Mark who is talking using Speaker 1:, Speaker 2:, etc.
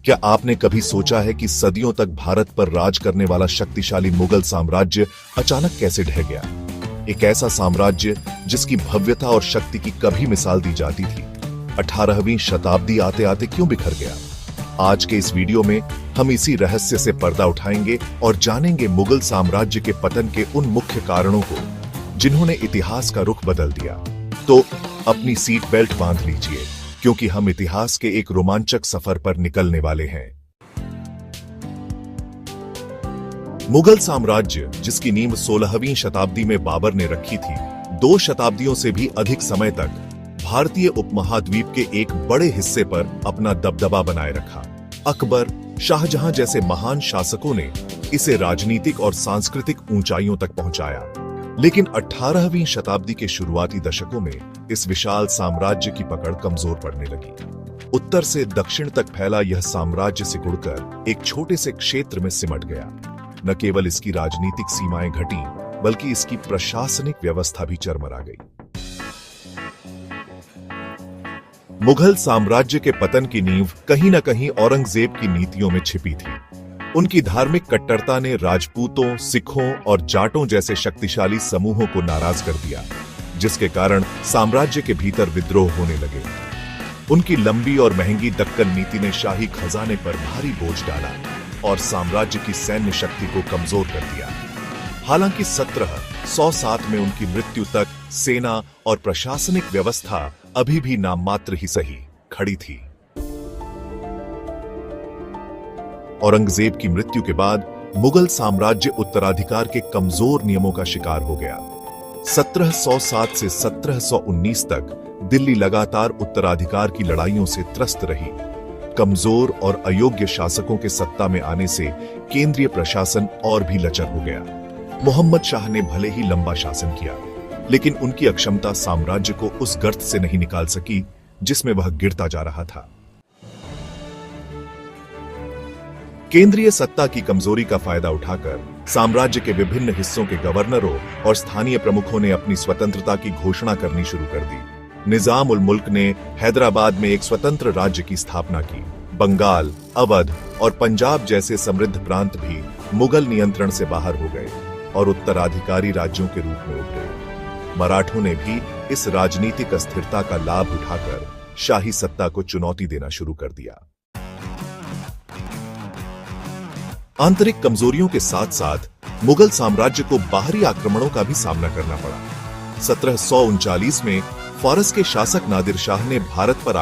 Speaker 1: क्या आपने कभी सोचा है कि सदियों तक भारत पर राज करने वाला शक्तिशाली मुगल साम्राज्य अचानक कैसे ढह गया? एक ऐसा साम्राज्य जिसकी भव्यता और शक्ति की कभी मिसाल दी जाती थी, 18वीं शताब्दी आते आते क्यों बिखर गया? आज के इस वीडियो में हम इसी रहस्य से पर्दा उठाएंगे और जानेंगे मुगल साम्राज्य के पतन के उन मुख्य कारणों को जिन्होंने इतिहास का रुख बदल दिया। तो अपनी सीट बेल्ट बांध लीजिए, क्योंकि हम इतिहास के एक रोमांचक सफर पर निकलने वाले हैं। मुगल साम्राज्य, जिसकी नींव 16वीं शताब्दी में बाबर ने रखी थी, 2 शताब्दियों से भी अधिक समय तक भारतीय उपमहाद्वीप के एक बड़े हिस्से पर अपना दबदबा बनाए रखा। अकबर, शाहजहां जैसे महान शासकों ने इसे राजनीतिक और सांस्कृतिक ऊंचाइयों तक पहुंचाया। लेकिन 18वीं शताब्दी के शुरुआती दशकों में इस विशाल साम्राज्य की पकड़ कमजोर पड़ने लगी। उत्तर से दक्षिण तक फैला यह साम्राज्य सिकुड़कर एक छोटे से क्षेत्र में सिमट गया। न केवल इसकी राजनीतिक सीमाएं घटी, बल्कि इसकी प्रशासनिक व्यवस्था भी चरमरा गई। मुगल साम्राज्य के पतन की नींव कहीं न कहीं औरंगजेब की नीतियों में छिपी थी। उनकी धार्मिक कट्टरता ने राजपूतों, सिखों और जाटों जैसे शक्तिशाली समूहों को नाराज कर दिया, जिसके कारण साम्राज्य के भीतर विद्रोह होने लगे। उनकी लंबी और महंगी दक्कन नीति ने शाही खजाने पर भारी बोझ डाला और साम्राज्य की सैन्य शक्ति को कमजोर कर दिया। हालांकि 1707 में उनकी मृत्यु तक सेना और प्रशासनिक व्यवस्था अभी भी नाममात्र ही सही खड़ी थी। औरंगजेब की मृत्यु के बाद मुगल साम्राज्य उत्तराधिकार के कमजोर नियमों का शिकार हो गया। 1707 से 1719 तक दिल्ली लगातार उत्तराधिकार की लड़ाइयों से त्रस्त रही। कमजोर और अयोग्य शासकों के सत्ता में आने से केंद्रीय प्रशासन और भी लचर हो गया। मोहम्मद शाह ने भले ही लंबा शासन किया, लेकिन उनकी अक्षमता साम्राज्य को उस गर्त से नहीं निकाल सकी जिसमें वह गिरता जा रहा था। केंद्रीय सत्ता की कमजोरी का फायदा उठाकर साम्राज्य के विभिन्न हिस्सों के गवर्नरों और स्थानीय प्रमुखों ने अपनी स्वतंत्रता की घोषणा करनी शुरू कर दी। निजाम उल मुल्क ने हैदराबाद में एक स्वतंत्र राज्य की स्थापना की। बंगाल, अवध और पंजाब जैसे समृद्ध प्रांत भी मुगल नियंत्रण से बाहर हो गए और उत्तराधिकारी राज्यों के रूप में उभरे। मराठों ने भी इस राजनीतिक अस्थिरता का लाभ उठाकर शाही सत्ता को चुनौती देना शुरू कर दिया। आंतरिक कमजोरियों के साथ साथ मुगल साम्राज्य को बाहरी आक्रमणों का भी सामना करना पड़ा। 1739 में फारस के शासक नादिर शाह ने भारत पर